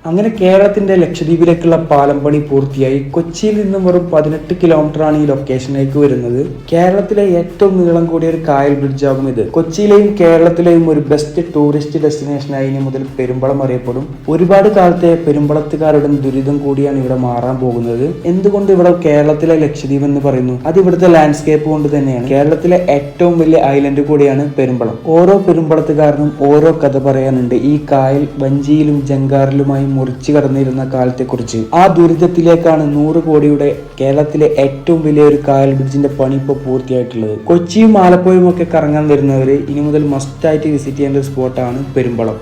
അങ്ങനെ കേരളത്തിന്റെ ലക്ഷദ്വീപിലേക്കുള്ള പാലം പണി പൂർത്തിയായി. കൊച്ചിയിൽ നിന്നും വെറും 18 കിലോമീറ്ററാണ് ഈ ലൊക്കേഷനിലേക്ക് വരുന്നത്. കേരളത്തിലെ ഏറ്റവും നീളം കൂടിയ ഒരു കായൽ ബ്രിഡ്ജാകും ഇത്. കൊച്ചിയിലെയും കേരളത്തിലെയും ഒരു ബെസ്റ്റ് ടൂറിസ്റ്റ് ഡെസ്റ്റിനേഷനായി ഇനി മുതൽ പെരുമ്പളം അറിയപ്പെടും. ഒരുപാട് കാലത്തെ പെരുമ്പളത്തുകാരുടെ ദുരിതം കൂടിയാണ് ഇവിടെ മാറാൻ പോകുന്നത്. എന്തുകൊണ്ട് ഇവിടെ കേരളത്തിലെ ലക്ഷദ്വീപ് എന്ന് പറയുന്നു? അത് ഇവിടുത്തെ ലാൻഡ്സ്കേപ്പ് കൊണ്ട് തന്നെയാണ്. കേരളത്തിലെ ഏറ്റവും വലിയ ഐലൻഡ് കൂടിയാണ് പെരുമ്പളം. ഓരോ പെരുമ്പളത്തുകാരനും ഓരോ കഥ പറയാനുണ്ട്. ഈ കായൽ വഞ്ചിയിലും ജങ്കാറിലുമായി മുറിച്ചു കടന്നിരുന്ന കാലത്തെക്കുറിച്ച്. ആ ദുരിതത്തിലേക്കാണ് 100 കോടിയുടെ കേരളത്തിലെ ഏറ്റവും വലിയ ഒരു കായൽ ബ്രിഡ്ജിന്റെ പണി ഇപ്പോൾ പൂർത്തിയായിട്ടുള്ളത്. കൊച്ചിയും ആലപ്പുഴയും ഒക്കെ കറങ്ങാൻ വരുന്നവര് ഇനി മുതൽ മസ്റ്റ് ആയിട്ട് വിസിറ്റ് ചെയ്യേണ്ട ഒരു സ്പോട്ടാണ് പെരുമ്പളം.